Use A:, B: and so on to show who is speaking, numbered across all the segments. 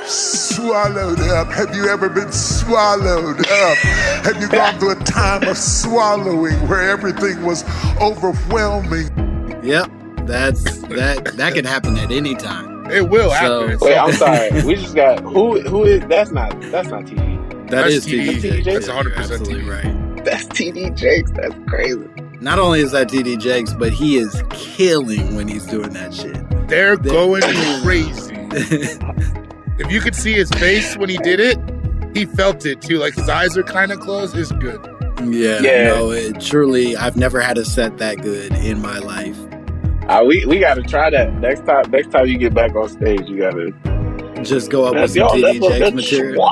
A: swallowed up? Have you ever been swallowed up? Have you gone through a time of swallowing where everything was overwhelming?
B: Yep, that could happen at any time.
C: It will happen.
D: Wait, I'm sorry. We just got who is that's not TD.
B: That is TD Jakes.
C: That's 100%
B: absolutely
C: TD.
B: right.
D: That's TD Jakes. That's crazy.
B: Not only is that TD Jakes, but he is killing when he's doing that shit.
C: They're going crazy. If you could see his face when he did it, he felt it too. Like his eyes are kind of closed. It's good.
B: Yeah. No, it truly, I've never had a set that good in my life.
D: We got to try that next time. Next time you get back on stage, you got to
B: just go up with some TD Jakes material.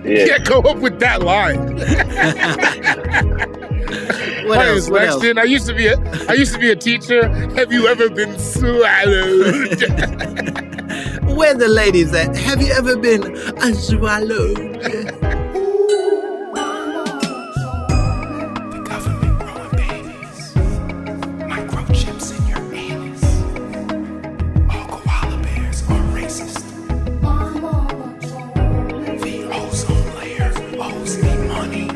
C: Yeah, go up with that line.
B: What else?
C: Langston, I used to be a teacher. Have you ever been swallowed?
B: Where the ladies at? Have you ever been swallowed?
A: The government growing babies, microchips in your anus. All koala bears are racist. The ozone layer owes me money.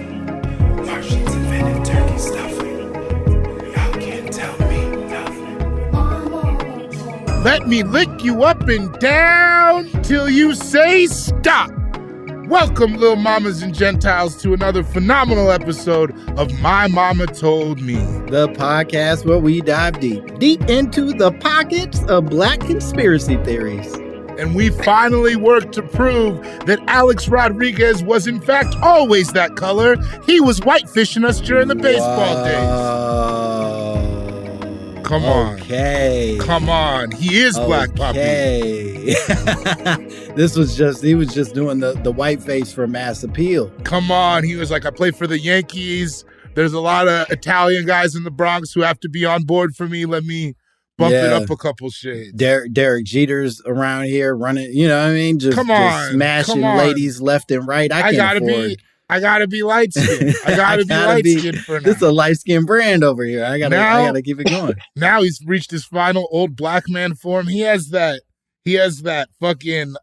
A: Martians invented turkey stuffing. Y'all can't tell me nothing.
C: Let me lick you up and down till you say stop. Welcome, little mamas and Gentiles, to another phenomenal episode of My Momma Told Me.
B: The podcast where we dive deep into the pockets of black conspiracy theories.
C: And we finally worked to prove that Alex Rodriguez was in fact always that color. He was whitefishing us during the baseball days. Come on.
B: Okay.
C: Come on. He is Black Poppy.
B: Okay. He was just doing the white face for mass appeal.
C: Come on. He was like, I play for the Yankees. There's a lot of Italian guys in the Bronx who have to be on board for me. Let me bump it up a couple shades.
B: Derek Jeter's around here running, you know what I mean? Just smashing ladies left and right. I gotta
C: be light skinned. I gotta be light skinned for now.
B: This is a light skinned brand over here. I gotta keep it going.
C: Now he's reached his final old black man form. He has that fucking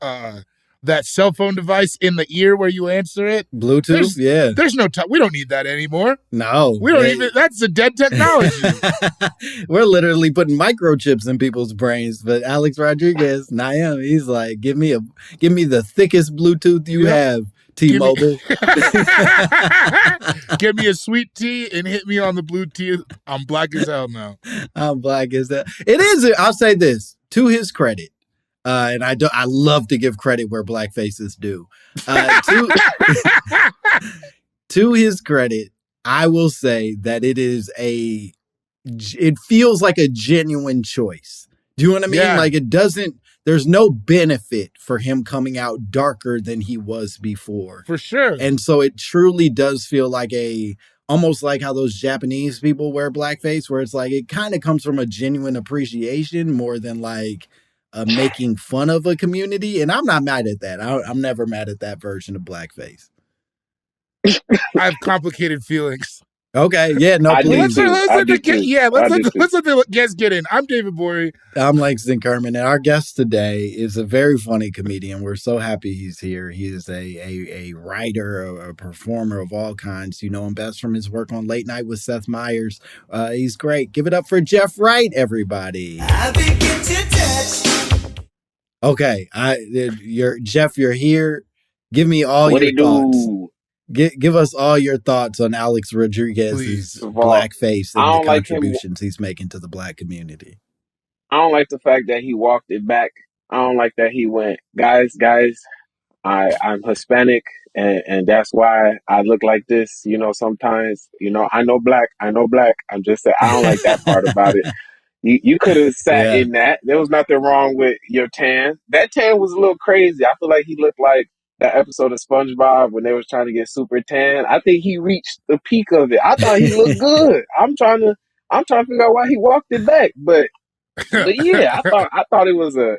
C: that cell phone device in the ear where you answer it.
B: Bluetooth,
C: There's no time. We don't need that anymore.
B: No.
C: We don't even, that's a dead technology.
B: We're literally putting microchips in people's brains, but Alex Rodriguez, Naim, he's like, give me the thickest Bluetooth you have. T-Mobile.
C: Give me a sweet tea and hit me on the Bluetooth. I'm black as hell now.
B: I'm black as hell. It is. I'll say this to his credit, and I love to give credit where black faces do. To his credit, I will say that it feels like a genuine choice. Do you know what I mean?
C: Yeah.
B: Like there's no benefit for him coming out darker than he was before.
C: For sure.
B: And so it truly does feel like almost like how those Japanese people wear blackface, where it's like, it kind of comes from a genuine appreciation more than like making fun of a community. And I'm not mad at that. I'm never mad at that version of blackface.
C: I have complicated feelings.
B: Okay, yeah, no, please.
C: Let's let the guests get in. I'm David Bory.
B: I'm Langston Kerman, and our guest today is a very funny comedian. We're so happy he's here. He is a writer, a performer of all kinds. You know him best from his work on Late Night with Seth Meyers. He's great. Give it up for Jeff Wright, everybody.
E: I begin to touch.
B: Okay, Jeff, you're here. Give me all your thoughts. Give us all your thoughts on Alex Rodriguez's blackface and the contributions he's making to the black community.
D: I don't like the fact that he walked it back. I don't like that he went, guys, I'm Hispanic and that's why I look like this. You know, sometimes, you know, I know black. I'm just saying, I don't like that part about it. You could have sat in that. There was nothing wrong with your tan. That tan was a little crazy. I feel like he looked like that episode of SpongeBob when they was trying to get super tan. I think he reached the peak of it. I thought he looked good. I'm trying to figure out why he walked it back. But yeah, I thought it was a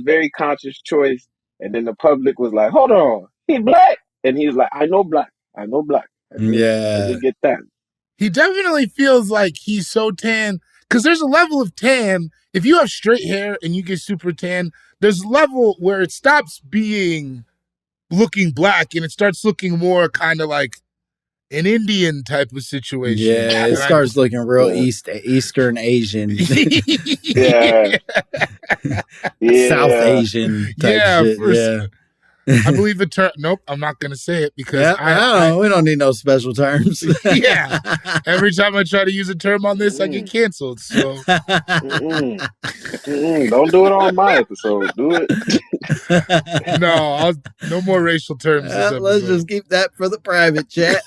D: very conscious choice. And then the public was like, hold on, he black. And he's like, I know black. I didn't get that.
C: He definitely feels like he's so tan. Because there's a level of tan. If you have straight hair and you get super tan, there's a level where it stops being looking black and it starts looking more kind of like an Indian type of situation.
B: Yeah, it starts looking real Eastern Asian,
D: Yeah. Yeah.
B: South Asian type shit. Yeah.
C: I believe the term. Nope, I'm not going to say it because
B: we don't need no special terms.
C: Yeah. Every time I try to use a term on this, I get canceled. So
D: Don't do it on my episode. Do it.
C: No more racial terms this episode.
B: Let's just keep that for the private chat.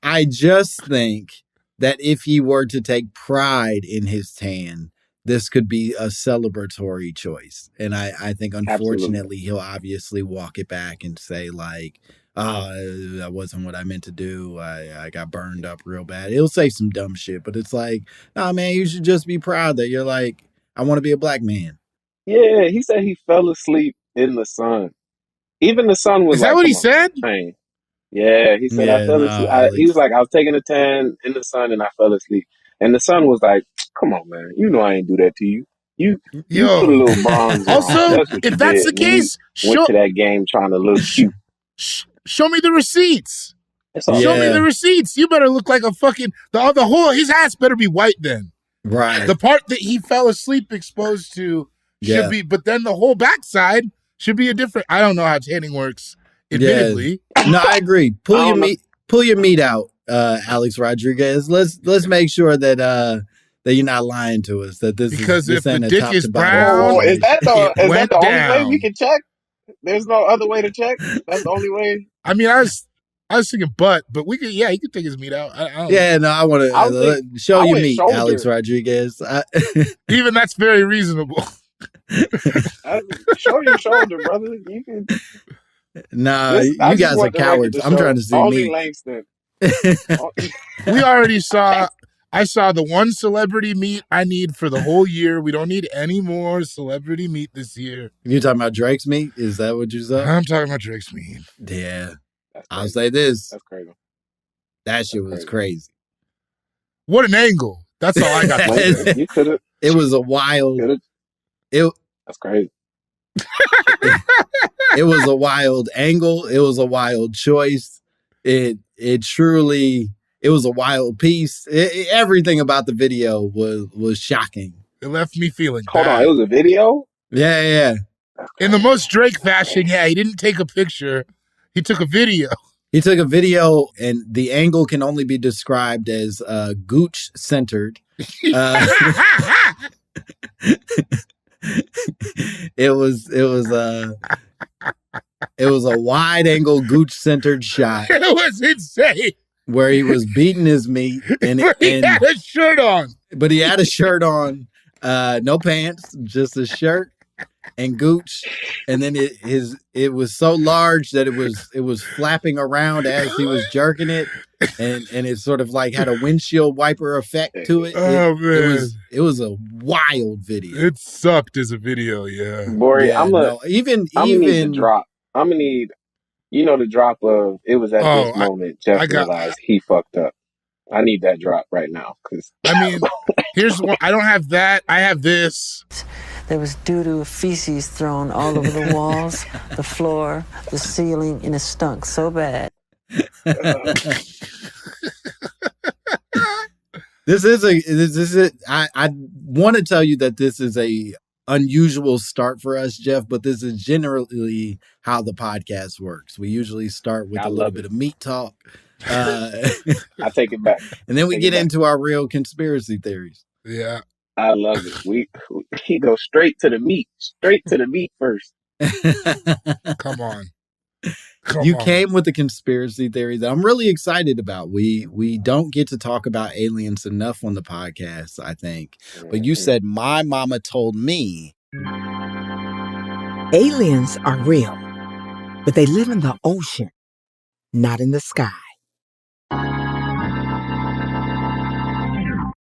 B: I just think that if he were to take pride in his tan, this could be a celebratory choice. And I think, unfortunately, he'll obviously walk it back and say, like, oh, that wasn't what I meant to do. I got burned up real bad. He'll say some dumb shit, but it's like, oh, man, you should just be proud that you're like, I want to be a black man.
D: Yeah, he said he fell asleep in the sun. Even the sun was
C: Is that what he said?
D: Pain. Yeah, he said I fell asleep. He was like, I was taking a tan in the sun and I fell asleep. And the sun was like, come on, man. You know I ain't do that to you. You put a little bronze on.
C: Also, if that's the case,
D: went to that game trying to look cute.
C: Show me the receipts.
D: Show
C: me the receipts. You better look like a fucking his ass better be white then.
B: Right.
C: The part that he fell asleep exposed to should be, but then the whole backside should be a different. I don't know how tanning works. Admittedly,
B: no, I agree. Pull your meat out, Alex Rodriguez. Let's make sure that that you're not lying to us. That this
C: because
B: is,
C: if the dick is brown,
D: is that the only way we can check? There's no other way to check. That's the only way.
C: I mean, I was thinking butt, but we could. Yeah, he could take his meat out.
B: I want to show your meat, shoulder. Alex Rodriguez.
C: Even that's very reasonable.
D: Show your shoulder, brother. You can.
B: Nah, you guys are cowards. I'm trying to see
D: only
B: meat.
D: Langston.
C: We already saw. I saw the one celebrity meat I need for the whole year. We don't need any more celebrity meat this year.
B: You talking about Drake's meat? Is that what you saw?
C: I'm talking about Drake's meat.
B: Yeah. I'll say this.
D: That's crazy.
B: That shit was crazy.
C: What an angle. That's all I got.
D: You could have.
B: It was a wild.
D: That's crazy.
B: It was a wild angle. It was a wild choice. It truly. It was a wild piece. Everything about the video was shocking.
C: It left me feeling
D: Hold
C: bad.
D: on, it was a video?
B: Yeah.
C: In the most Drake fashion, he didn't take a picture. He took a video.
B: He took a video, and the angle can only be described as gooch-centered. It was a wide-angle gooch-centered shot.
C: It was insane.
B: Where he was beating his meat, and
C: he had a shirt on.
B: But he had a shirt on, no pants, just a shirt and gooch. And then it was so large that it was flapping around as he was jerking it, and it sort of like had a windshield wiper effect to it.
C: Man,
B: it was a wild video.
C: It sucked as a video, yeah.
D: Boy,
B: I'm gonna need the
D: drop. I'm gonna need. The drop of it was at this moment Jeff realized he fucked up. I need that drop right now because
C: here's one. I don't have that. I have this.
F: There was doo-doo feces thrown all over the walls, the floor, the ceiling, and it stunk so bad.
B: I want to tell you that this is a unusual start for us, Jeff, but this is generally how the podcast works. We usually start with a little bit of meat talk.
D: I take it back.
B: And then we get into our real conspiracy theories.
C: Yeah.
D: I love it. We go straight to the meat first.
C: Come on.
B: You came with the conspiracy theory that I'm really excited about. We don't get to talk about aliens enough on the podcast, I think. But you said, My Momma Told Me.
G: Aliens are real, but they live in the ocean, not in the sky.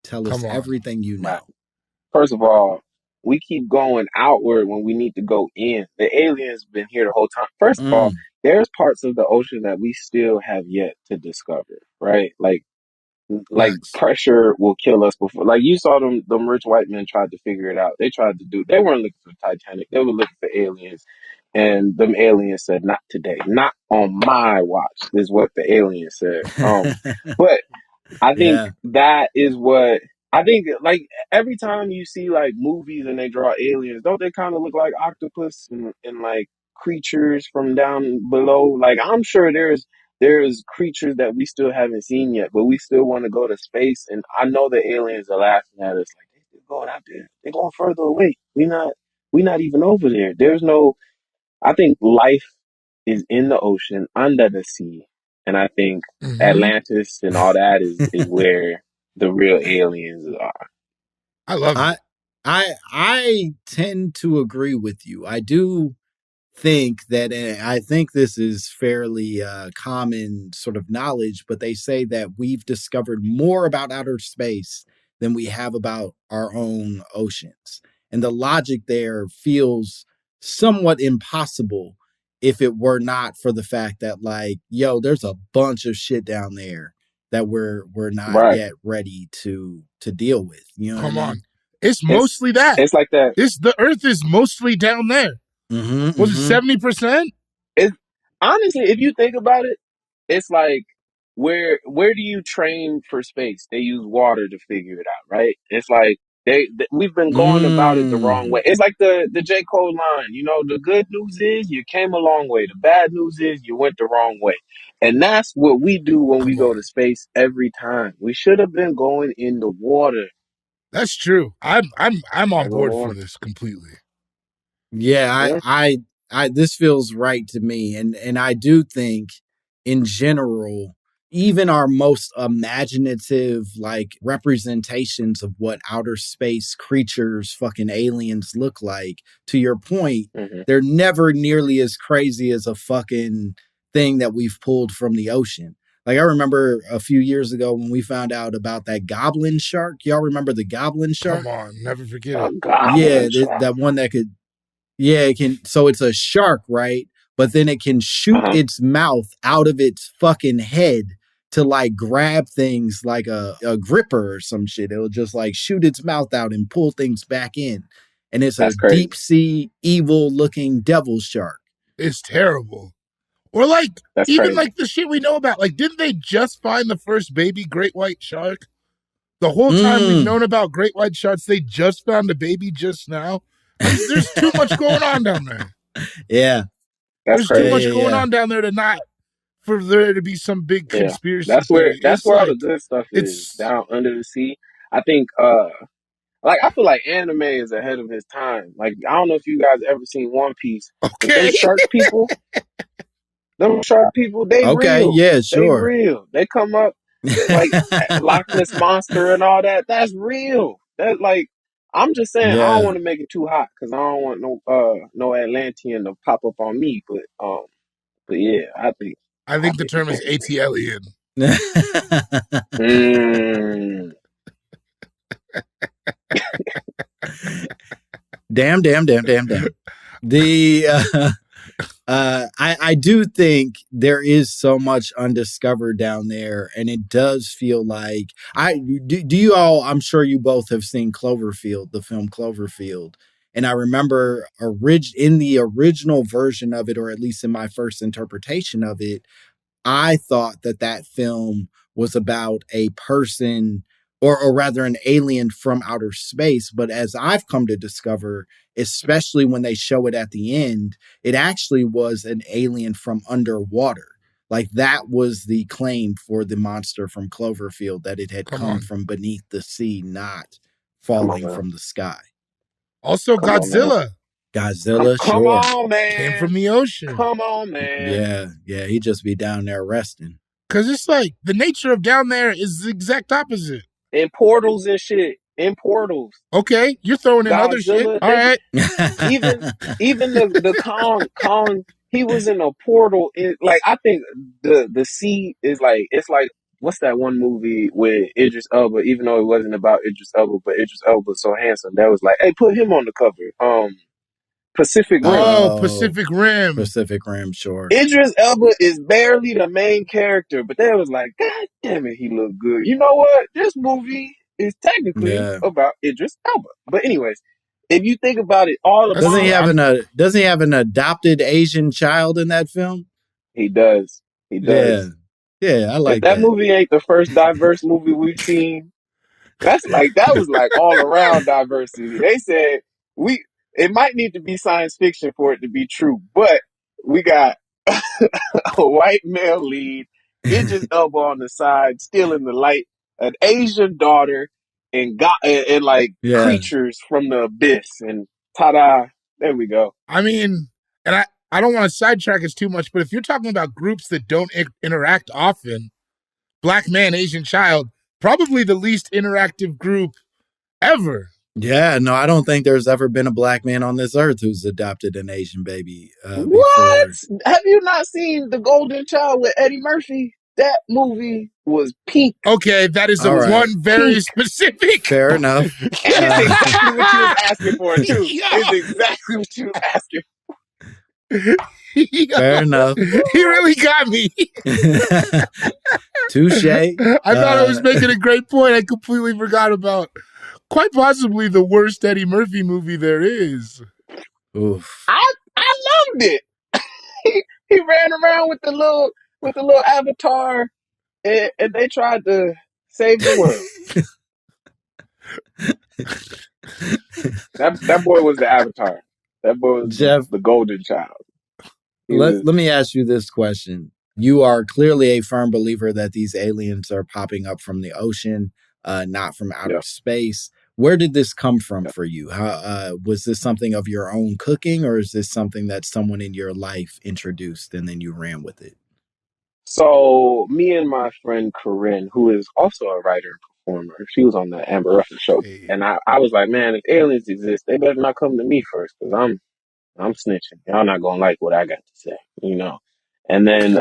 B: Tell us everything you know.
D: First of all, we keep going outward when we need to go in. The aliens been here the whole time. First of all, there's parts of the ocean that we still have yet to discover, right? Like Like
C: Facts.
D: pressure will kill us before. Like you saw them rich white men tried to figure it out. They tried to do. They weren't looking for Titanic. They were looking for aliens, and them aliens said, "Not today. Not on my watch." Is what the aliens said. But I think
B: Yeah.
D: that is what I think. Like every time you see like movies and they draw aliens, don't they kind of look like octopus and like creatures from down below? Like I'm sure there's creatures that we still haven't seen yet, but we still want to go to space. And I know the aliens are laughing at us like they're going out there, they're going further away. We not even over there. There's no. I think life is in the ocean, under the sea. And I think
C: Hmm.
D: Atlantis and all that is where the real aliens are.
C: I love it.
B: I tend to agree with you. I do think that I think this is fairly common sort of knowledge, but they say that we've discovered more about outer space than we have about our own oceans. And the logic there feels somewhat impossible if it were not for the fact that like, yo, there's a bunch of shit down there that we're not
D: Right.
B: yet ready to deal with. You know what I
C: Come on.
B: mean?
C: It's
D: It's
C: mostly that.
D: it's like that.
C: It's the Earth is mostly down there.
B: Mm-hmm.
C: Was it
B: Mm-hmm.
C: 70%?
D: It's honestly, if you think about it, it's like where do you train for space? They use water to figure it out, right? It's like we've been going about it the wrong
B: Mm.
D: way. It's like the J. Cole line, the good news is you came a long way. The bad news is you went the wrong way. And that's what we do when we
C: Come
D: go
C: on.
D: to space every time. We should have been going in the water.
C: That's true. I'm on
D: Regular
C: board for
D: water.
C: this completely.
B: Yeah,
D: Yeah.
B: this feels right to me, and I do think, in general, even our most imaginative like representations of what outer space creatures, fucking aliens look like. To your point,
D: Hmm.
B: they're never nearly as crazy as a fucking thing that we've pulled from the ocean. Like I remember a few years ago when we found out about that goblin shark. Y'all remember the goblin
C: Come
B: shark?
C: on. Never forget
D: A
C: it.
D: goblin
B: Yeah,
D: shark.
B: that one that could, yeah, it can. So it's a shark, right? But then it can shoot
D: Uh-huh.
B: its mouth out of its fucking head to like grab things like a gripper or some shit. It'll just like shoot its mouth out and pull things back in. And it's a
D: That's
B: deep
D: crazy.
B: sea, evil looking devil shark.
C: It's terrible. Or like
D: That's
C: even
D: crazy.
C: like the shit we know about. Like, didn't they just find the first baby great white shark? The whole time we've
B: Mm.
C: known about great white sharks, they just found a baby just now. There's too much going on down there.
B: Yeah.
D: That's
C: There's too
B: Yeah.
D: crazy.
C: much
B: Yeah.
C: going
B: Yeah.
C: on down there to not for there to be some big
D: Yeah.
C: conspiracy
D: That's where
C: theory.
D: that's where all the good stuff is.
C: It's
D: Down under the sea. I think like I feel like anime is ahead of its time. Like I don't know if you guys ever seen One Piece, but
C: okay.
D: them shark people, they
B: Okay.
D: real.
B: Yeah.
D: They
B: Sure.
D: real. They come up like Loch Ness monster and all that. That's real. That like I'm just saying I don't
B: Yeah.
D: want to make it too hot because I don't want no Atlantean to pop up on me. But yeah,
C: I
D: I
C: think the
D: think it's
C: term is
D: interesting.
C: ATLian.
D: Mm,
B: Damn. The I do think there is so much undiscovered down there, and it does feel like do you all, I'm sure you both have seen Cloverfield, the film Cloverfield. And I remember in the original version of it, or at least in my first interpretation of it, I thought that that film was about a person, or rather an alien from outer space. But as I've come to discover, especially when they show it at the end, it actually was an alien from underwater. Like that was the claim for the monster from Cloverfield, that it had
C: Come
B: come
C: on.
B: from beneath the sea, not
D: come on,
B: falling
D: man.
B: from the sky.
C: Also,
D: Come on, man.
C: Godzilla
B: Godzilla,
D: Come
B: sure.
D: on,
C: came
D: man.
C: from the ocean.
D: Come on, man.
B: Yeah, yeah, he'd just be down there resting.
C: Because it's like the nature of down there is the exact opposite.
D: In portals and shit. In portals.
C: Okay, you're throwing in other shit.
D: Godzilla.
C: All right.
D: Even even the Kong, he was in a portal. Like I think the sea is like it's like what's that one movie with Idris Elba? Even though it wasn't about Idris Elba, but Idris Elba's so handsome that was like, hey, put him on the cover. Pacific Rim.
C: Oh, Pacific Rim.
B: Pacific Rim, sure.
D: Idris Elba is barely the main character, but they was like, God damn it, he looked good. You know what? This movie is technically about Idris Elba. But anyways, if you think about it,
B: doesn't he have an adopted Asian child in that film?
D: He does. He does.
B: Yeah, I like
D: if that movie ain't the first diverse movie we've seen, that was like all around diversity. They said it might need to be science fiction for it to be true, but we got a white male lead, Idris Elba on the side, still in the light, an Asian daughter, and creatures from the abyss, and ta-da, there we go.
C: I mean, and I don't want to sidetrack us too much, but if you're talking about groups that don't interact often, Black man, Asian child, probably the least interactive group ever.
B: Yeah, no, I don't think there's ever been a black man on this earth who's adopted an Asian baby.
D: What?
B: Before.
D: Have you not seen The Golden Child with Eddie Murphy? That movie was peak.
C: Okay, that is one very specific.
B: Fair enough.
D: And it's exactly what you was asking for, too. It's exactly what you was asking for.
B: Fair enough.
C: He really got me.
B: Touche.
C: I thought I was making a great point. I completely forgot about quite possibly the worst Eddie Murphy movie there is.
B: Oof.
D: I loved it. he ran around with the little avatar, and they tried to save the world. that boy was the avatar. That boy was
B: Jeff,
D: the golden child.
B: Let me ask you this question. You are clearly a firm believer that these aliens are popping up from the ocean, not from outer space. Where did this come from for you? How was this something of your own cooking, or is this something that someone in your life introduced and then you ran with it?
D: So me and my friend Corinne, who is also a writer and performer, she was on the Amber Ruffin show, and I was like, man, if aliens exist, they better not come to me first, because I'm snitching. Y'all not gonna like what I got to say, you know. And then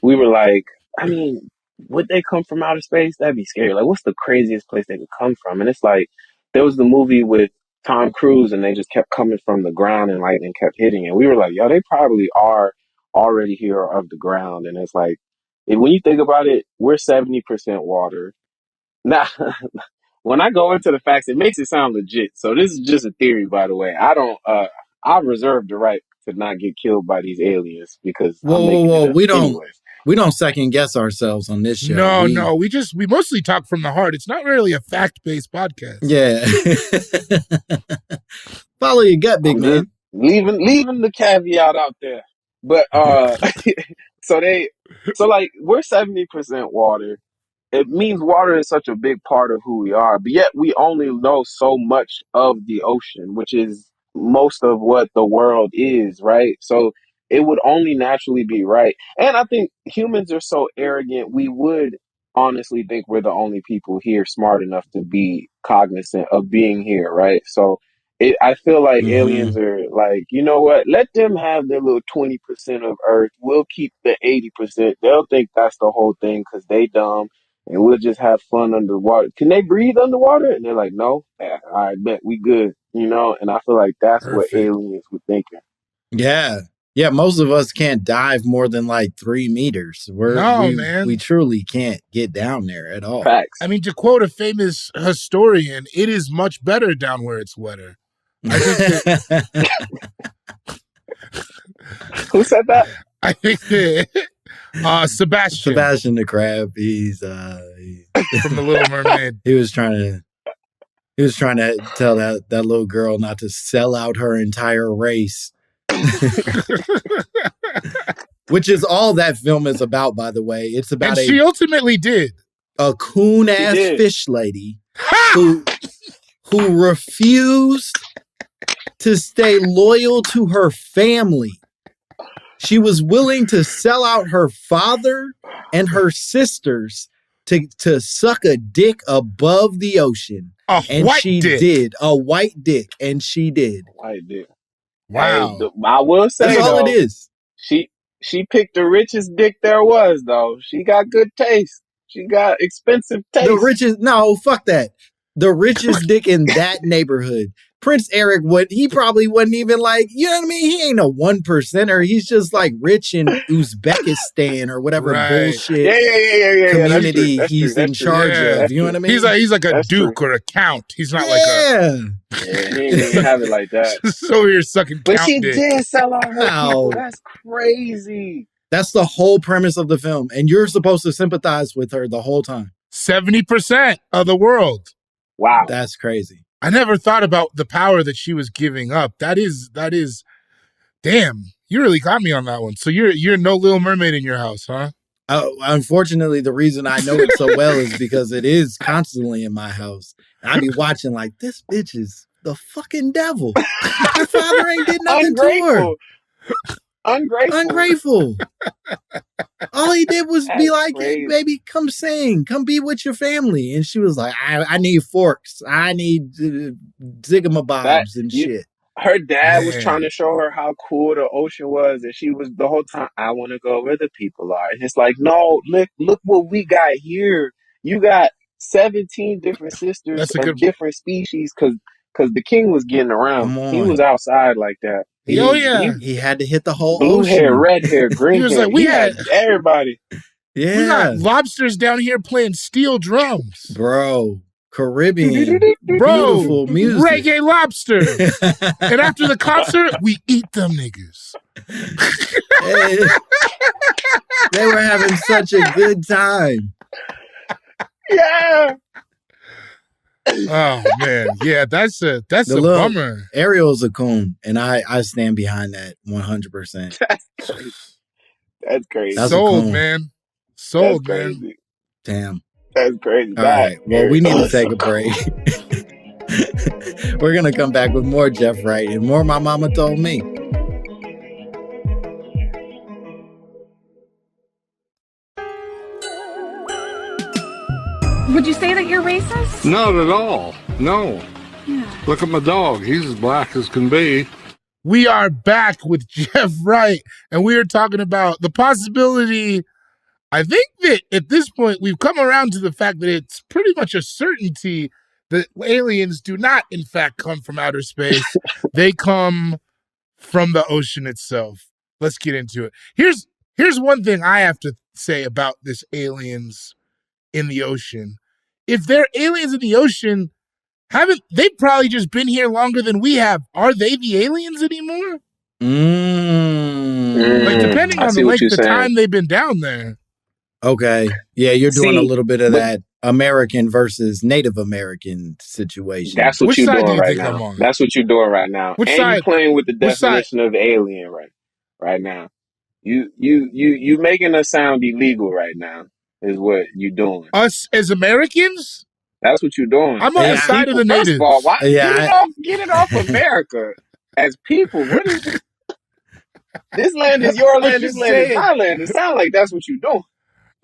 D: we were like, I mean, would they come from outer space? That'd be scary. Like, what's the craziest place they could come from? And it's like, there was the movie with Tom Cruise, and they just kept coming from the ground, and lightning kept hitting. And we were like, yo, they probably are already here of the ground. And it's like, when you think about it, we're 70% water. Now, when I go into the facts, it makes it sound legit. So this is just a theory, by the way. I reserve the right to not get killed by these aliens because
B: we don't second guess ourselves on this show.
C: No, we mostly talk from the heart. It's not really a fact-based podcast.
B: Yeah. Follow your gut, big man.
D: Leaving the caveat out there. But so we're 70% water. It means water is such a big part of who we are, but yet we only know so much of the ocean, which is most of what the world is, right? So it would only naturally be right. And I think humans are so arrogant, we would honestly think we're the only people here smart enough to be cognizant of being here, right? So I feel like aliens are like, you know what? Let them have their little 20% of Earth. We'll keep the 80%. They'll think that's the whole thing because they dumb. And we'll just have fun underwater. Can they breathe underwater? And they're like, no. I bet we good, you know? And I feel like that's what aliens were thinking.
B: Yeah. Yeah, most of us can't dive more than like 3 meters.
C: Man.
B: We truly can't get down there at all.
D: Facts.
C: I mean, to quote a famous historian, it is much better down where it's wetter. I think
D: Who said that?
C: I think Sebastian.
B: Sebastian the Crab. He's
C: from the Little Mermaid.
B: He was trying to tell that little girl not to sell out her entire race. Which is all that film is about, by the way. It's about
C: she ultimately did.
B: A coon-ass fish lady who refused to stay loyal to her family. She was willing to sell out her father and her sisters to suck a dick above the ocean. She did. A white dick, and she did.
D: White dick.
C: Wow.
D: Hey, I will say,
B: that's all it is.
D: She picked the richest dick there was, though. She got good taste. She got expensive taste.
B: Fuck that. The richest dick in that neighborhood Prince Eric he probably wasn't even like, you know what I mean? He ain't a 1%er. He's just like rich in Uzbekistan or whatever bullshit
D: Yeah.
B: community
D: That's
B: he's
D: true.
B: in charge of. You know what I mean?
C: He's like a
D: That's
C: duke
D: true.
C: or a count. He's not
D: Yeah, he ain't even have it like that.
C: so you're sucking
D: But
C: count
D: she
C: dick.
D: did sell out her people.
B: No.
D: That's crazy.
B: That's the whole premise of the film. And you're supposed to sympathize with her the whole time.
C: 70% of the world.
D: Wow.
B: That's crazy.
C: I never thought about the power that she was giving up. That is, damn, you really got me on that one. So you're no Little Mermaid in your house, huh?
B: Unfortunately, the reason I know it so well is because it is constantly in my house. And I be watching like, this bitch is the fucking devil. Her father ain't did nothing to her. Ungrateful. All he did was be like, hey, baby, come sing. Come be with your family. And she was like, I need forks. I need zigamabobs and shit.
D: Her dad was trying to show her how cool the ocean was, and she was the whole time, I want to go where the people are. And it's like, no, look what we got here. You got 17 different sisters of different species, because the king was getting around. He was outside like that.
B: He had to hit the whole
D: blue
B: ocean.
D: hair, red hair, green
C: He was
D: hair.
C: like, we had
D: everybody.
B: Yeah.
C: We got lobsters down here playing steel drums.
B: Bro. Caribbean.
C: Bro.
B: Beautiful music.
C: Reggae lobster. And after the concert, we eat them niggas.
B: They were having such a good time.
D: Yeah.
C: Oh man, yeah, that's a bummer.
B: Ariel's a coon, and I stand behind that 100%.
D: That's crazy.
C: Sold, man. Sold, man.
B: Damn.
D: That's crazy.
B: All right. Well, we need to take a break. We're gonna come back with more Jeff Wright and more My Momma Told Me.
H: Would you say that you're racist?
I: Not at all. No.
H: Yeah.
I: Look at my dog. He's as black as can be.
C: We are back with Jeff Wright, and we are talking about the possibility. I think that at this point, we've come around to the fact that it's pretty much a certainty that aliens do not, in fact, come from outer space. They come from the ocean itself. Let's get into it. Here's one thing I have to say about this aliens in the ocean. If they're aliens in the ocean, they've probably just been here longer than we have. Are they the aliens anymore? Like, depending on the length of time they've been down there.
B: Okay. Yeah, you're doing a little bit of that American versus Native American situation.
D: That's what you're doing right now. That's what you're doing right now. And you're playing with the definition of alien right now. You making us sound illegal right now is what you're doing.
C: Us as Americans?
D: That's what you're doing.
C: I'm on the side of the natives.
D: First of all, why get it off America as people? What is this? This land is your land. This land is my land. It sounds like that's what you're doing.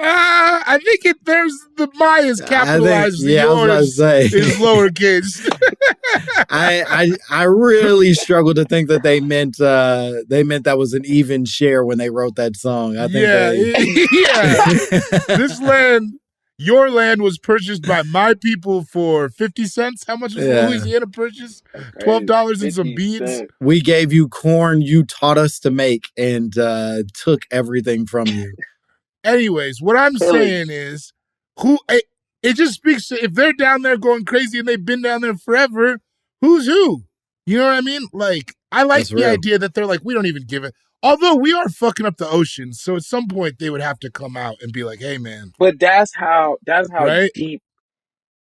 C: I think there's the Maya's capitalized. Yours is lowercase.
B: I really struggle to think that they meant that was an even share when they wrote that song. I think
C: This land, your land, was purchased by my people for 50 cents. How much was Louisiana purchased? $12 and some beads.
B: We gave you corn you taught us to make and took everything from you.
C: Anyways, what I'm saying is, it just speaks to, if they're down there going crazy and they've been down there forever, who's who? You know what I mean? Like, I like the idea that they're like, we don't even give it. Although we are fucking up the ocean, so at some point they would have to come out and be like, hey, man.
D: But that's how deep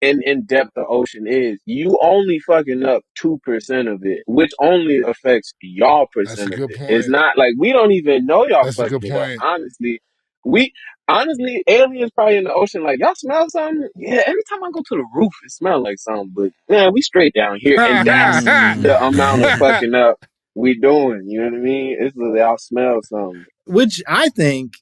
D: and in depth the ocean is. You only fucking up 2% of it, which only affects y'all percent of it. Point. It's not like we don't even know y'all fucking it up, honestly. Aliens probably in the ocean like, y'all smell something? Yeah, every time I go to the roof, it smells like something. But man, we straight down here. And that's the amount of fucking up we doing. You know what I mean? It's y'all smell something.
B: Which I think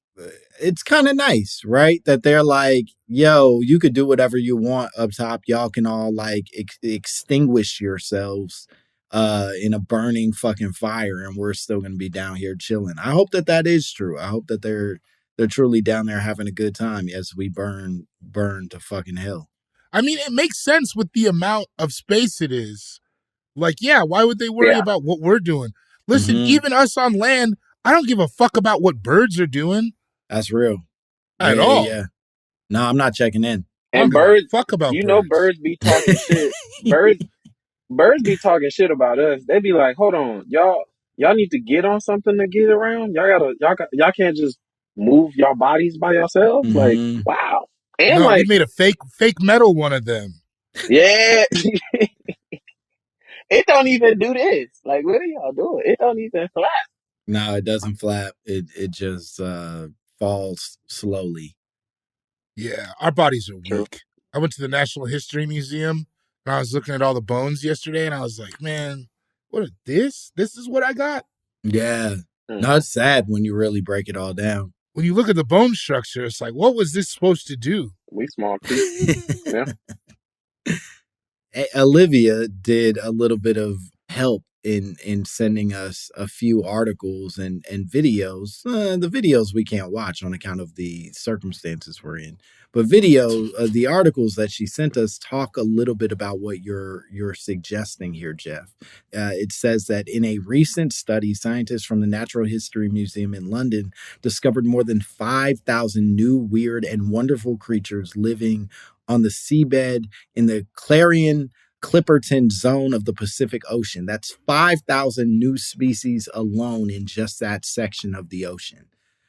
B: it's kind of nice, right? That they're like, yo, you could do whatever you want up top. Y'all can all like extinguish yourselves in a burning fucking fire, and we're still going to be down here chilling. I hope that is true. I hope that they're truly down there having a good time as we burn to fucking hell.
C: I mean, it makes sense with the amount of space it is. Like, yeah, why would they worry about what we're doing? Listen, even us on land, I don't give a fuck about what birds are doing.
B: That's real.
C: At all.
B: Yeah. No, I'm not checking in.
D: And
C: birds, fuck about
D: you
C: birds.
D: know, birds be talking shit. Birds be talking shit about us. They be like, hold on, y'all need to get on something to get around. Y'all can't just move your bodies by yourselves. Like, wow. And
C: no,
D: like,
C: we made a fake metal one of them.
D: yeah. It don't even do this. Like, what are y'all doing? It don't even flap.
B: No, it doesn't flap. It just falls slowly.
C: Yeah, our bodies are weak. I went to the National History Museum and I was looking at all the bones yesterday and I was like, man, what is this? This is what I got?
B: Yeah. No, it's sad when you really break it all down.
C: When you look at the bone structure, it's like, what was this supposed to do?
D: We small creatures. Yeah.
B: Olivia did a little bit of help in sending us a few articles and videos. The videos we can't watch on account of the circumstances we're in. But the articles that she sent us talk a little bit about what you're suggesting here, Jeff. It says that in a recent study, scientists from the Natural History Museum in London discovered more than 5,000 new, weird, and wonderful creatures living on the seabed in the Clarion-Clipperton zone of the Pacific Ocean. That's 5,000 new species alone in just that section of the ocean,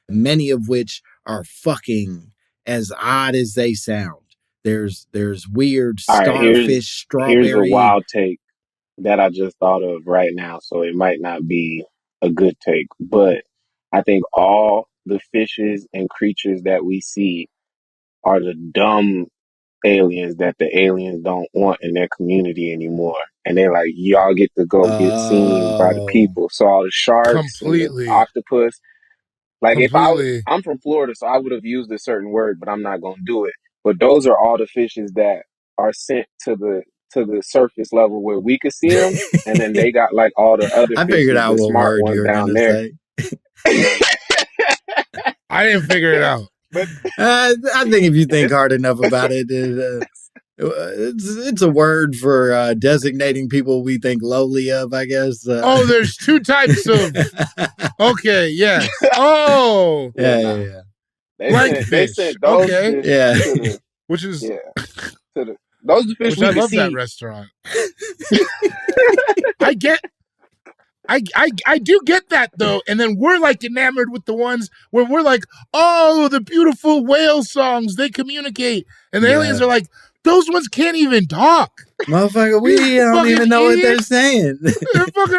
B: many of which are fucking as odd as they sound. There's weird starfish, strawberry.
D: Here's a wild take that I just thought of right now, so it might not be a good take, but I think all the fishes and creatures that we see are the dumb aliens that the aliens don't want in their community anymore. And they're like, y'all get to go get seen by the people. So all the sharks and the octopus. Like if I'm from Florida, so I would have used a certain word, but I'm not gonna do it. But those are all the fishes that are sent to the surface level where we could see them, and then they got like all the other
B: I
D: fishes,
B: figured out
D: the
B: what
D: smart
B: word
D: ones
B: you were
D: down
B: gonna
D: there.
B: say.
C: I didn't figure it out.
D: But
B: I think if you think hard enough about it, it's a word for designating people we think lowly of, I guess.
C: Oh, there's two types of. Okay, yes. Oh,
B: yeah.
C: Blankfish.
D: They sent those
C: Okay,
D: fish
B: Yeah.
D: to the,
C: which is
D: those are the fish
C: which
D: we
C: I
D: could
C: love
D: see.
C: that restaurant. I do get that though, and then we're like enamored with the ones where we're like, oh, the beautiful whale songs they communicate, and the aliens are like, those ones can't even talk.
B: Motherfucker, we don't even know what they're saying.
C: They're fucking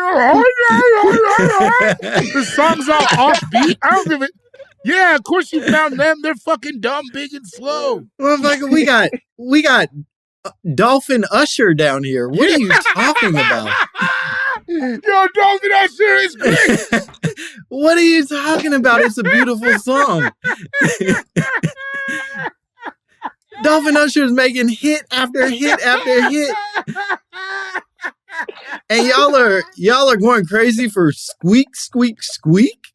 C: the song's all offbeat. I don't give it. Yeah, of course you found them. They're fucking dumb, big, and slow.
B: Motherfucker, we got Dolphin Usher down here. What are you talking about?
C: Yo, Dolphin Usher is great.
B: What are you talking about? It's a beautiful song. Dolphin Usher is making hit after hit after hit. And y'all are going crazy for squeak, squeak, squeak?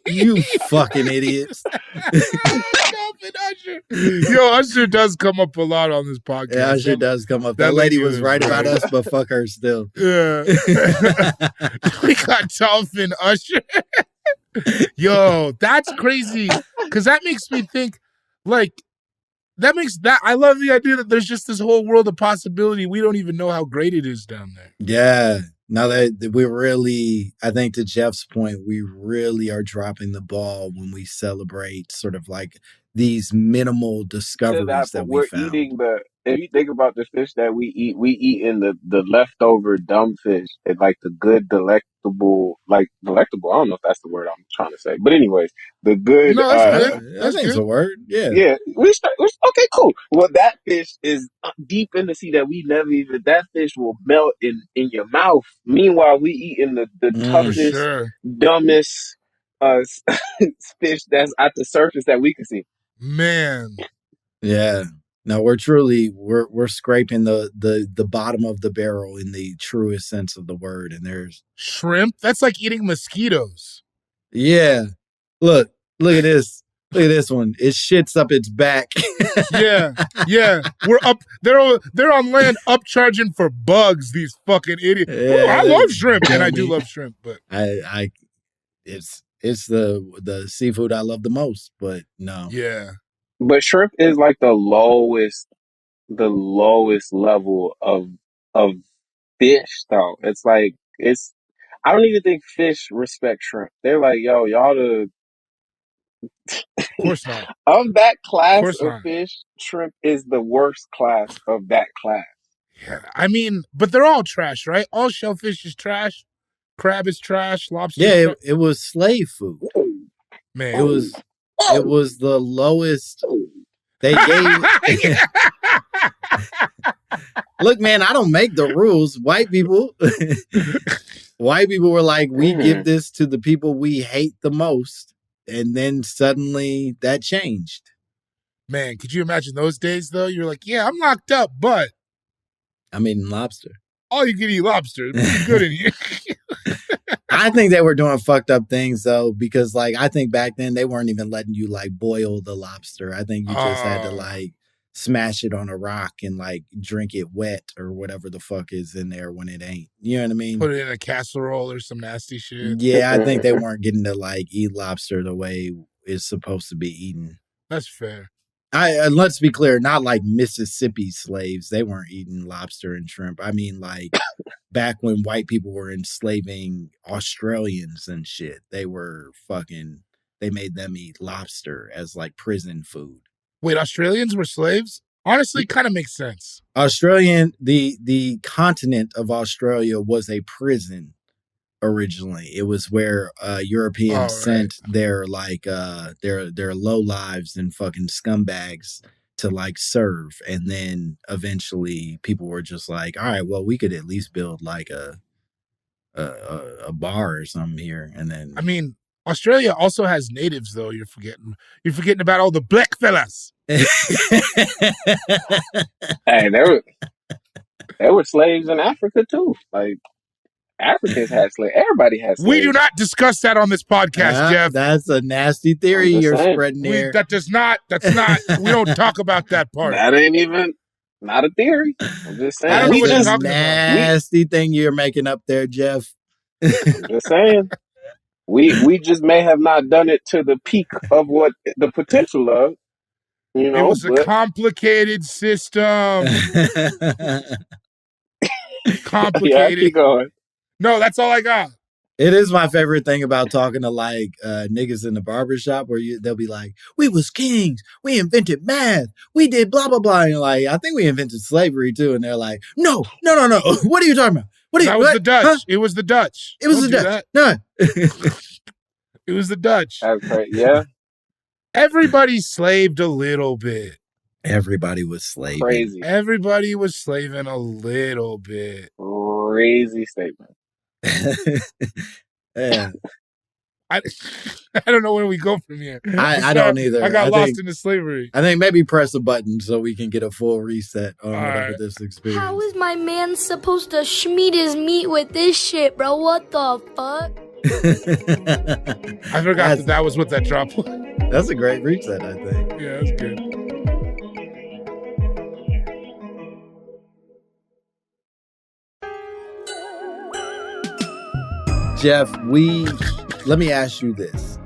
B: You fucking idiots.
C: Dolphin Usher. Yo, Usher does come up a lot on this podcast.
B: Yeah, Usher does come up. That lady was right about us, but fuck her still.
C: Yeah. We got Dolphin Usher. Yo, that's crazy. Because that makes me think, like, I love the idea that there's just this whole world of possibility. We don't even know how great it is down there.
B: Yeah. Now that we really, I think to Jeff's point, we really are dropping the ball when we celebrate sort of like these minimal discoveries that we found.
D: Eating if you think about the fish that we eat in the leftover dumb fish and like the good delectable. I don't know if that's the word I'm trying to say, but anyways, the good.
C: No, that's good.
B: I think it's a word. Yeah.
D: Yeah. Okay, cool. Well, that fish is deep in the sea that we never even. That fish will melt in your mouth. Meanwhile, we eating the toughest, dumbest fish that's at the surface that we can see.
C: Man.
B: Yeah. No, we're scraping the bottom of the barrel in the truest sense of the word. And there's
C: shrimp. That's like eating mosquitoes.
B: Yeah. Look at this. Look at this one. It shits up its back.
C: Yeah. We're up. They're on land upcharging for bugs. These fucking idiots. Ooh, I love shrimp, and I do love shrimp, but
B: It's the seafood I love the most. But no.
C: yeah.
D: But shrimp is like the lowest level of fish though. It's like I don't even think fish respect shrimp. They're like, yo, y'all
C: Of course not.
D: of that class
C: course
D: of
C: not.
D: fish, shrimp is the worst class of that class.
C: Yeah. I mean, but they're all trash, right? All shellfish is trash. Crab is trash. Lobster.
B: Yeah, it was slave food.
C: Man.
B: It was the lowest. They gave. Look, man, I don't make the rules. White people were like, we give this to the people we hate the most. And then suddenly that changed.
C: Man, could you imagine those days, though? You're like, yeah, I'm locked up, but
B: I'm eating lobster.
C: All you can eat lobster. It's pretty good in here.
B: I think they were doing fucked up things, though, because, like, I think back then they weren't even letting you, like, boil the lobster. I think you just had to, like, smash it on a rock and, like, drink it wet or whatever the fuck is in there when it ain't. You know what I mean?
C: Put it in a casserole or some nasty shit.
B: Yeah, I think they weren't getting to, like, eat lobster the way it's supposed to be eaten.
C: That's fair.
B: Let's be clear, not like Mississippi slaves. They weren't eating lobster and shrimp. I mean, like, back when white people were enslaving Australians and shit, they made them eat lobster as, like, prison food.
C: Wait, Australians were slaves? Honestly, kind of makes sense.
B: The continent of Australia was a prison originally. It was where Europeans sent their low lives and fucking scumbags to, like, serve, and then eventually people were just like, all right, well, we could at least build like a bar or something here. And then,
C: I mean, Australia also has natives, though. You're forgetting about all the black fellas.
D: Hey, there were slaves in Africa too. Like, Africans had slaves. Everybody has slaves.
C: We do not discuss that on this podcast, Jeff.
B: That's a nasty theory you're spreading there.
C: That's not, we don't talk about that part.
D: That ain't even not a theory. I'm just saying.
C: I don't know what you're talking
B: nasty thing you're making up there, Jeff.
D: I'm just saying. We just may have not done it to the peak of what the potential of. You know,
C: it was a complicated system. Complicated.
D: Yeah, keep going.
C: No, that's all I got.
B: It is my favorite thing about talking to, like, niggas in the barbershop where they'll be like, we was kings. We invented math. We did blah, blah, blah. And you're like, I think we invented slavery too. And they're like, no. What are you talking about?
C: That was the Dutch. Huh? It was the Dutch.
B: It was the Dutch. No.
C: It was the Dutch.
D: That's right. Yeah.
C: Everybody slaved a little bit.
B: Everybody was slaving.
D: Crazy.
C: Everybody was slaving a little bit.
D: Crazy statement.
B: Yeah.
C: I don't know where we go from here.
B: I don't either.
C: I got lost into slavery.
B: I think maybe press a button so we can get a full reset on whatever this experience.
H: How is my man supposed to schmeat his meat with this shit, bro? What the fuck?
C: I forgot that was what that drop was.
B: That's a great reset, I think.
C: Yeah, that's good.
B: Jeff, let me ask you this.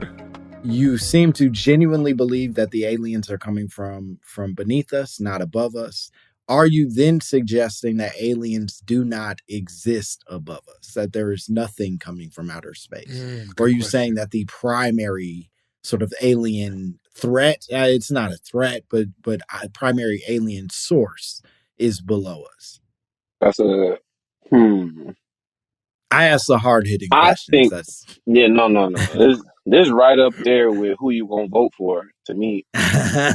B: You seem to genuinely believe that the aliens are coming from beneath us, not above us. Are you then suggesting that aliens do not exist above us, that there is nothing coming from outer space? Or are you saying that the primary sort of alien threat, it's not a threat, but a primary alien source is below us?
D: That's a
B: I asked the hard-hitting questions.
D: No. This right up there with who you gonna vote for, to me.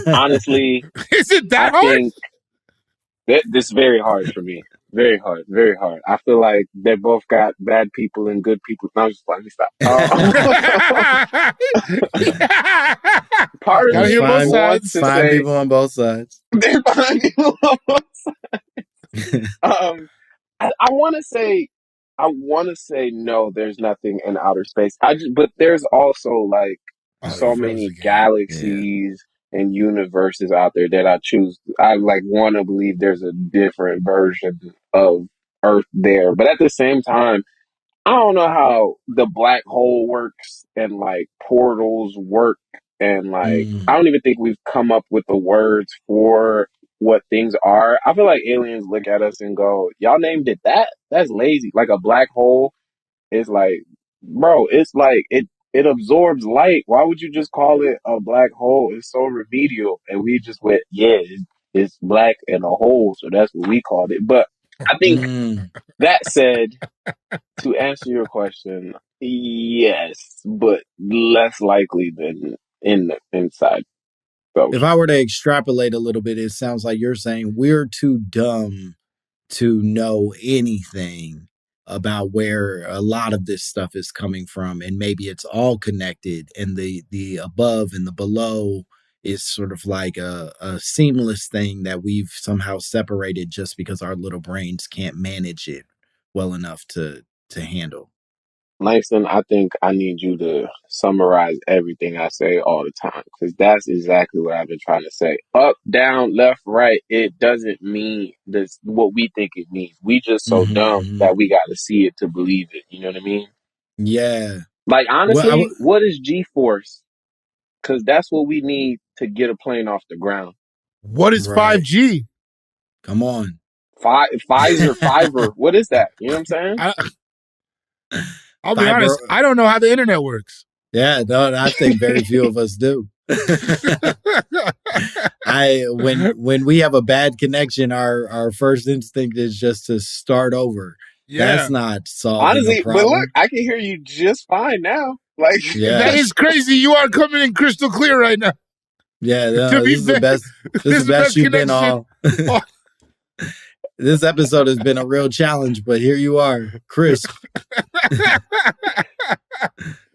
D: Honestly,
C: is it that hard?
D: This is very hard for me. Very hard. Very hard. I feel like they both got bad people and good people. No, just let me stop. Part of me wants to say
B: people on both sides.
D: Find people on both sides. I want to say no. There's nothing in outer space. But there's also, like,
B: Oh,
D: so
C: he froze
D: many
C: again.
D: galaxies and universes out there that I like want to believe there's a different version of Earth there. But at the same time, I don't know how the black hole works and like portals work and like I
B: Mm,
D: don't even think we've come up with the words for what things are. I feel like aliens look at us and go, "Y'all named it that? That's lazy." Like a black hole is like, bro, it's like it absorbs light. Why would you just call it a black hole? It's so remedial, and we just went, yeah, it's black and a hole, so that's what we called it. But I think
B: mm.
D: that said, to answer your question, yes, but less likely than inside. So
B: If I were to extrapolate a little bit, it sounds like you're saying we're too dumb to know anything about where a lot of this stuff is coming from, and maybe it's all connected, and the above and the below is sort of like a seamless thing that we've somehow separated just because our little brains can't manage it well enough to handle.
D: Langston, I think I need you to summarize everything I say all the time because that's exactly what I've been trying to say. Up, down, left, right. It doesn't mean this what we think it means. We just so dumb
B: Hmm.
D: that we got to see it to believe it. You know what I mean?
B: Yeah.
D: Like
B: Well,
D: honestly, what is G force? Because that's what we need to get a plane off the ground.
C: What is
B: right.
C: 5G?
B: Come on.
D: Pfizer, Fiverr. What is that? You know what I'm saying?
C: I'll be
B: Fiber.
C: honest. I don't know how the internet works.
B: Yeah, no, I think very few of us do. When we have a bad connection, our first instinct is just to start over.
C: Yeah.
B: That's not solving
D: Honestly,
B: a
D: but look,
B: problem.
D: I can hear you just fine now. Like
B: Yeah.
C: That is crazy. You are coming in crystal clear right now.
B: Yeah, no,
C: To be
B: this is the
C: fair,
B: best. This is the best you've been
C: connection.
B: all. This episode has been a real challenge, but here you are, crisp.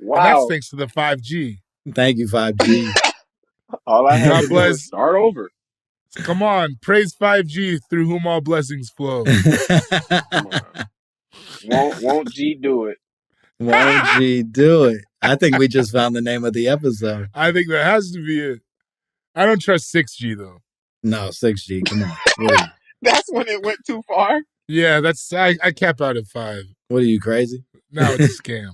D: wow.
C: And that's thanks to the 5G.
B: Thank you, 5G.
D: All I had
C: God
D: to do
C: bless.
D: was start over.
C: Come on, praise 5G through whom all blessings flow.
D: Come on. Won't G do it?
B: Won't G do it? I think we just found the name of the episode.
C: I think that has to be it. I don't trust 6G though.
B: No, 6G. Come on. What are you?
D: That's when it went too far.
C: Yeah, that's I cap out at 5.
B: What are you, crazy?
C: Now it's a scam.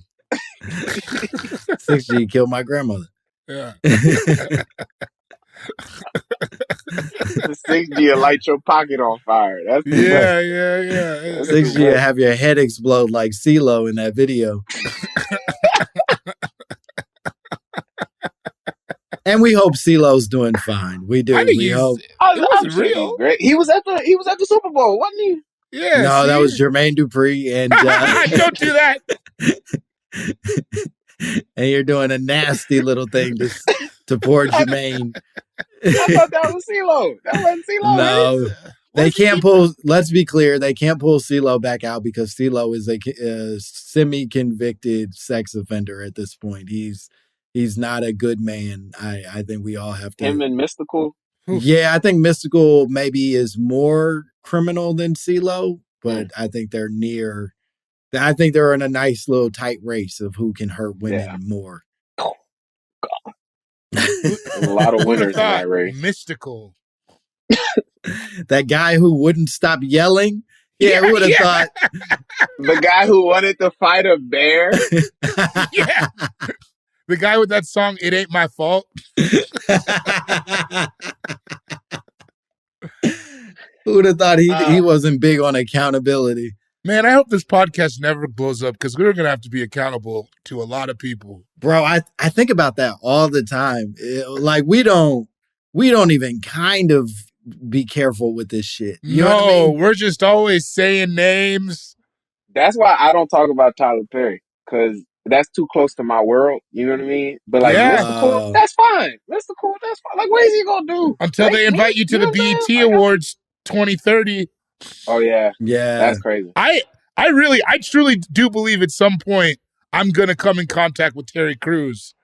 B: 6G killed my grandmother.
C: Yeah.
D: The 6G will light your pocket on fire. That's the
C: Yeah.
B: 6G will have your head explode like CeeLo in that video. And we hope CeeLo's doing fine. We do. We hope.
D: I'm sure he's great. He was at the Super Bowl, wasn't he?
C: Yeah.
B: No,
C: see?
B: that was Jermaine Dupri, and
C: Don't do that.
B: and you're doing a nasty little thing to poor Jermaine.
D: I thought that was CeeLo. That wasn't CeeLo.
B: No, they can't pull. Let's be clear, they can't pull CeeLo back out because CeeLo is a semi-convicted sex offender at this point. He's not a good man. I think we all have to.
D: Him and Mystical.
B: Yeah, I think Mystical maybe is more criminal than CeeLo, but I think they're near. I think they're in a nice little tight race of who can hurt women more.
D: Oh, God. A lot of winners in that race.
C: Mystical.
B: That guy who wouldn't stop yelling. Yeah, who would have thought?
D: The guy who wanted to fight a bear.
C: Yeah. The guy with that song, It Ain't My Fault.
B: Who would have thought he wasn't big on accountability?
C: Man, I hope this podcast never blows up because we're going to have to be accountable to a lot of people.
B: Bro, I think about that all the time. Like we don't even kind of be careful with this shit. You know what I mean?
C: We're just always saying names.
D: That's why I don't talk about Tyler Perry because that's too close to my world. You know what I mean? But like Mystical, that's fine. Mystical, that's fine. Like, what is he gonna do?
C: Until they invite you to the BET Awards 2030.
D: Oh yeah,
B: yeah,
D: that's crazy.
C: I truly do believe at some point I'm gonna come in contact with Terry Crews.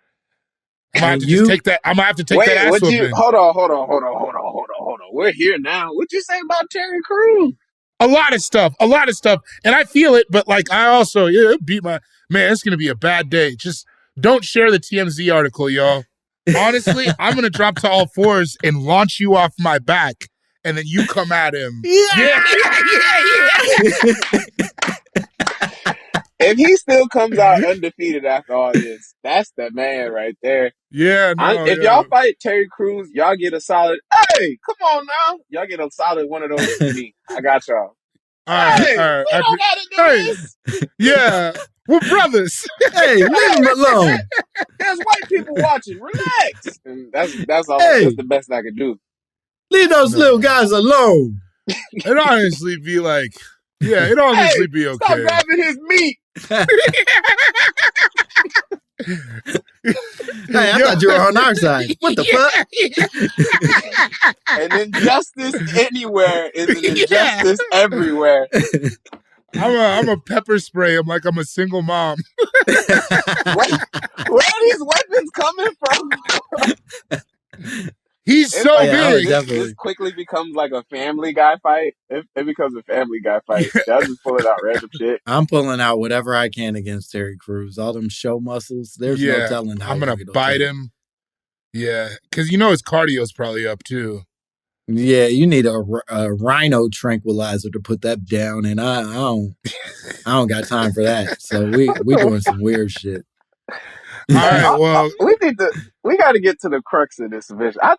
C: I'm gonna have to just take that. I'm gonna have to take that ass whooping.
D: Hold on. We're here now. What'd you say about Terry Crews?
C: A lot of stuff, and I feel it. But like, I also beat my man. It's gonna be a bad day. Just Don't share the TMZ article, y'all. Honestly, I'm going to drop to all fours and launch you off my back, and then you come at him.
B: Yeah.
D: If he still comes out undefeated after all this, that's the man right there.
C: Yeah, no.
D: If y'all fight Terry Crews, y'all get a solid, hey, come on now. Y'all get a solid one of those from me. I got y'all. Hey, we don't gotta do this.
C: Yeah, we're brothers.
B: Hey, leave him alone.
D: There's white people watching. Relax. And that's all. That's the best I could do.
B: Leave those little guys alone.
C: It'd honestly be like, yeah, it'd honestly be okay.
D: Stop grabbing his meat.
B: Hey, I thought you were on our side. What the fuck?
D: And injustice anywhere is an injustice everywhere.
C: I'm a pepper spray. I'm like, I'm a single mom.
D: Where are these weapons coming from?
C: He's so big.
D: This quickly becomes like a Family Guy fight. It becomes a Family Guy fight. Y'all just pulling out random shit.
B: I'm pulling out whatever I can against Terry Crews. All them show muscles. There's no telling how
C: I'm going to bite him. Yeah, because you know his cardio's probably up too.
B: Yeah, you need a rhino tranquilizer to put that down, and I don't got time for that. So we doing some weird shit.
C: All right, well,
D: we got to get to the crux of this eventually. I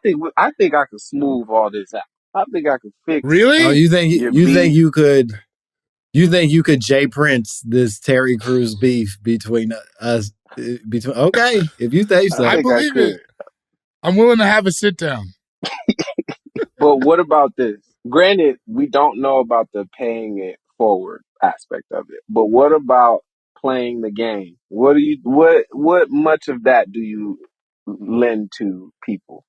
D: think I could smooth all this out. I think I could fix.
C: Really?
B: Oh, you think you could Jay Prince this Terry Crews beef between us? Okay, if you say so,
C: I believe it. I'm willing to have a sit down.
D: But what about this? Granted, we don't know about the paying it forward aspect of it. But what about playing the game? What much of that do you lend to people?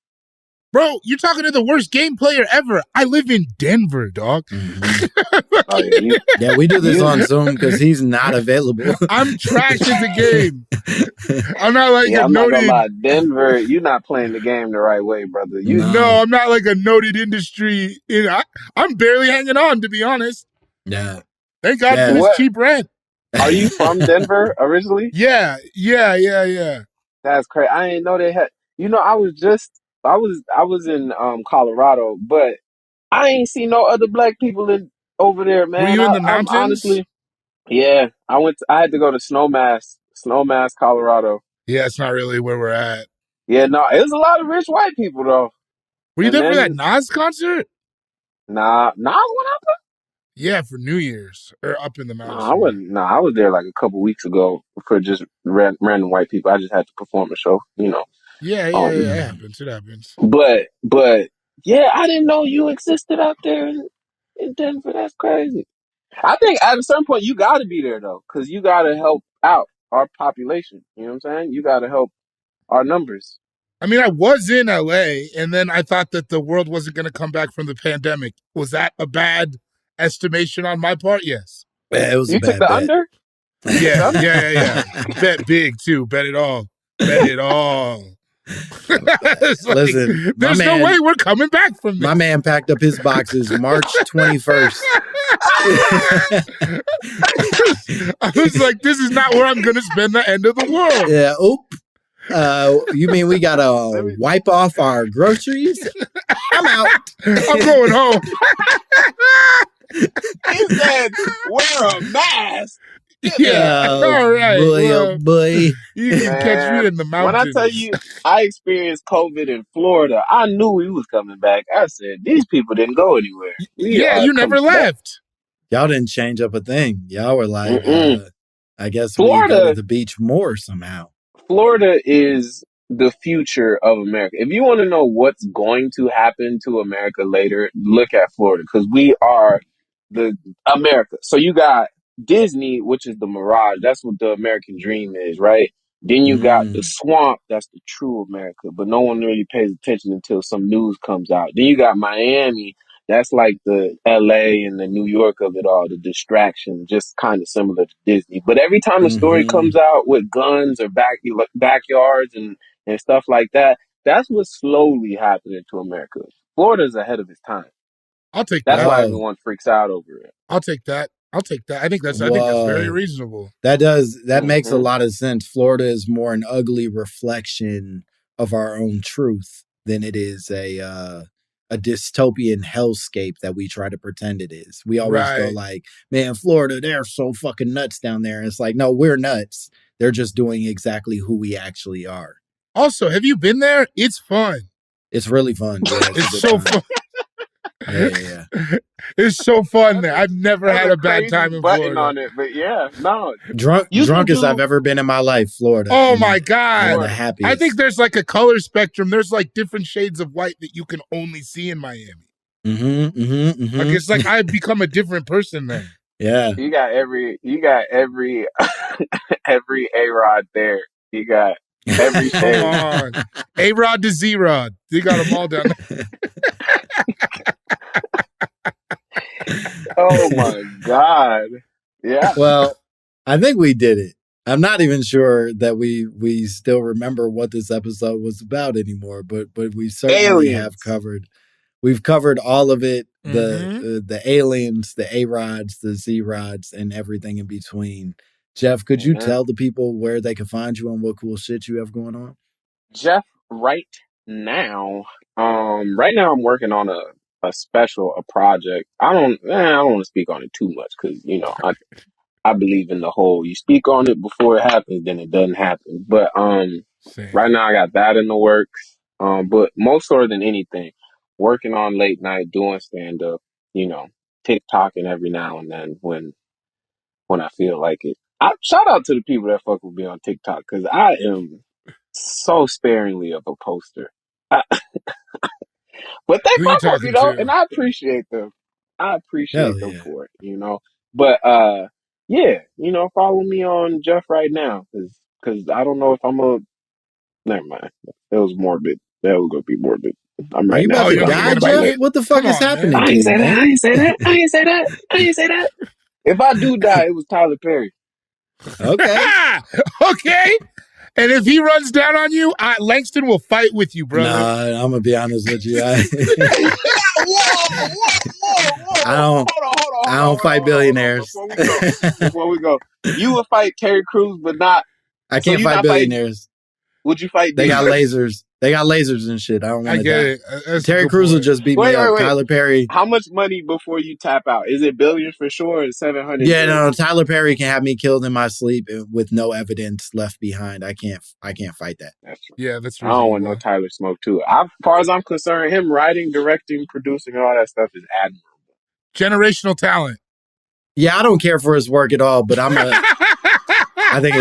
C: Bro, you're talking to the worst game player ever. I live in Denver, dog.
B: Mm-hmm. Yeah, we do this on Zoom because he's not available.
C: I'm trash at the game. I'm not like
D: I'm not gonna lie. Denver, you're not playing the game the right way, brother.
C: No, I'm not like a noted industry. I'm barely hanging on, to be honest.
B: Yeah.
C: Thank God for this cheap rent.
D: Are you from Denver originally?
C: Yeah.
D: That's crazy. I didn't know they had. I was in Colorado, but I ain't seen no other black people over there, man.
C: Were you in the mountains?
D: Honestly, yeah. I had to go to Snowmass, Colorado.
C: Yeah, it's not really where we're at.
D: Yeah, no, it was a lot of rich white people though.
C: Were you there for that Nas concert?
D: Nah, Nas went out there?
C: Yeah, for New Year's or up in the mountains.
D: I was there like a couple weeks ago for just random white people. I just had to perform a show,
C: Yeah, it happens. It happens.
D: But yeah, I didn't know you existed out there in Denver. That's crazy. I think at a certain point you got to be there though, because you got to help out our population. You know what I'm saying? You got to help our numbers.
C: I mean, I was in LA, and then I thought that the world wasn't going to come back from the pandemic. Was that a bad estimation on my part? Yes.
B: Yeah, it was.
D: You took the under?
C: Yeah. Bet big too. Bet it all.
B: Listen,
C: there's no way we're coming back from this.
B: My man packed up his boxes March 21st.
C: I was like, this is not where I'm going to spend the end of the world.
B: Yeah. You mean we got to wipe off our groceries? I'm out.
C: I'm going home.
D: He said, wear a mask.
C: Yeah. All right.
B: Boy.
C: You can catch me in the mountains.
D: When I tell you I experienced COVID in Florida, I knew we was coming back. I said, these people didn't go anywhere.
C: You never left.
B: Y'all didn't change up a thing. Y'all were like, I guess
D: Florida,
B: we go to the beach more somehow.
D: Florida is the future of America. If you want to know what's going to happen to America later, look at Florida, because we are the America. So you got Disney, which is the mirage. That's what the American dream is, right? Then you got the swamp. That's the true America. But no one really pays attention until some news comes out. Then you got Miami. That's like the LA and the New York of it all, the distraction, just kind of similar to Disney. But every time a story comes out with guns or backyards and stuff like that, that's what's slowly happening to America. Florida's ahead of its time.
C: I'll take that.
D: That's why everyone freaks out over it.
C: I'll take that. I'll take that. I think that's very reasonable.
B: That makes a lot of sense. Florida is more an ugly reflection of our own truth than it is a dystopian hellscape that we try to pretend it is. We always go like, man, Florida, they're so fucking nuts down there. And it's like, no, we're nuts. They're just doing exactly who we actually are.
C: Also, have you been there? It's fun.
B: It's really fun. Yeah,
C: it's so fun.
B: Yeah.
C: It's so fun there. I've never had a bad time in Florida.
D: On it, but yeah, no.
B: Drunkest I've ever been in my life, Florida.
C: Oh my God.
B: The happiest.
C: I think there's like a color spectrum. There's like different shades of white that you can only see in Miami. Like it's like I've become a different person then.
B: Yeah.
D: You got every every A-Rod there. You got every shade.
C: Come on. A-Rod to Z-Rod. You got them all down there.
D: Oh my God. Yeah.
B: Well, I think we did it. I'm not even sure that we still remember what this episode was about anymore, but we certainly have covered. We've covered all of it, the aliens, the A-Rods, the Z-Rods, and everything in between. Jeff, could you tell the people where they can find you and what cool shit you have going on?
D: Jeff Wright now. Right now I'm working on a project. I don't want to speak on it too much because, you know, I believe in the whole you speak on it before it happens, then it doesn't happen. But right now I got that in the works. But most sort than anything, working on late night, doing stand up, you know, TikToking every now and then when I feel like it. Shout out to the people that fuck with me on TikTok because I am so sparingly of a poster. But they fuck with me though, and I appreciate them. I appreciate them for it, you know. But yeah, you know, follow me on Jeff right now, because I don't know if I'm a. Never mind. It was morbid. That was gonna be morbid. I'm right now.
B: Are you about to die, Jeff? What the fuck is happening?
D: I ain't say that. I ain't say that. I ain't say that. I ain't say that. If I do die, it was Tyler Perry.
B: Okay.
C: Okay. And if he runs down on you, Langston will fight with you, brother.
B: Nah, I'm gonna be honest with you. I don't fight billionaires.
D: Before we go, you would fight Terry Crews, but not.
B: I can't fight billionaires.
D: Would you fight?
B: They got lasers. They got lasers and shit. I don't want to die. Terry Crews will just beat me up. Tyler Perry.
D: How much money before you tap out? Is it billions for sure? Or 700?
B: Yeah, no. Tyler Perry can have me killed in my sleep with no evidence left behind. I can't fight that.
D: That's true.
C: Yeah, that's true.
D: I don't want no Tyler smoke too. As far as I'm concerned, him writing, directing, producing, all that stuff is admirable.
C: Generational talent.
B: Yeah, I don't care for his work at all, but I think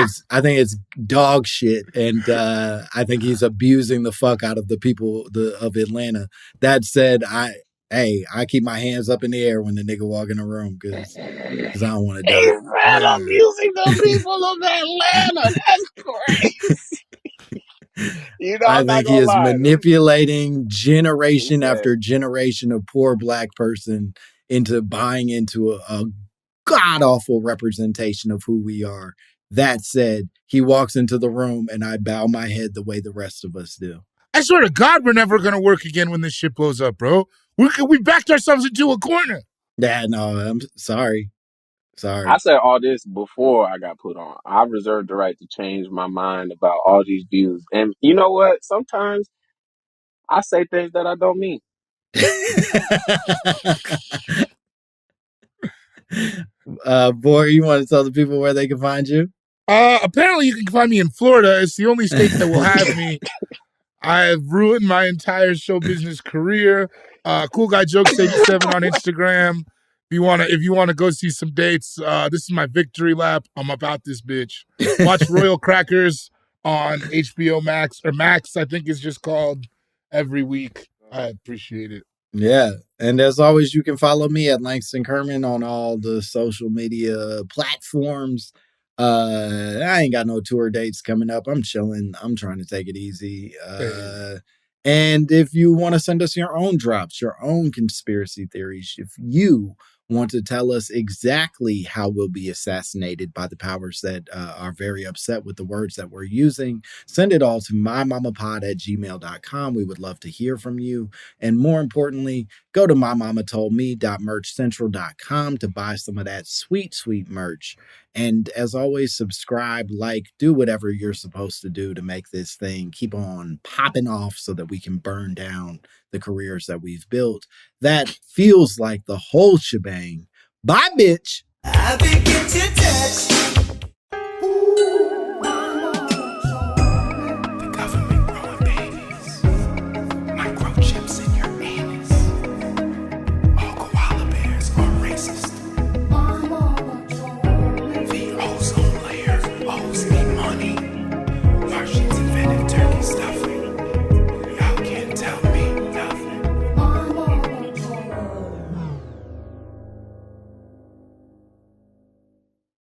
B: it's dog shit, and I think he's abusing the fuck out of the people of Atlanta. That said, I keep my hands up in the air when the nigga walk in the room because I don't want to die.
D: Hey, man, abusing the people of Atlanta. That's crazy. You know,
B: I think he is manipulating generation after generation of poor black person into buying into a god-awful representation of who we are. That said, he walks into the room and I bow my head the way the rest of us do.
C: I swear to God, we're never going to work again when this shit blows up, bro. We backed ourselves into a corner.
B: Yeah, no, I'm sorry. Sorry.
D: I said all this before I got put on. I reserved the right to change my mind about all these views. And you know what? Sometimes I say things that I don't mean.
B: Boy, you want to tell the people where they can find you?
C: Apparently you can find me in Florida. It's the only state that will have me. I have ruined my entire show business career. Cool Guy Jokes 87 on Instagram. If you wanna go see some dates, this is my victory lap. I'm about this bitch. Watch Royal Crackers on HBO Max, or Max, I think it's just called, every week. I appreciate it.
B: Yeah. And as always, you can follow me at Langston Kerman on all the social media platforms. I ain't got no tour dates coming up. I'm chilling. I'm trying to take it easy. And if you want to send us your own drops, your own conspiracy theories, if you Want to tell us exactly how we'll be assassinated by the powers that are very upset with the words that we're using, send it all to mymommapod@gmail.com. We would love to hear from you. And more importantly, go to mymommatoldme.merchcentral.com to buy some of that sweet, sweet merch. And as always, subscribe, like, do whatever you're supposed to do to make this thing keep on popping off so that we can burn down the careers that we've built. That feels like the whole shebang. Bye, bitch.
E: I begin to touch.
A: The government growing babies, microchips in your anus. All koala bears are racist. The ozone layer owes me money.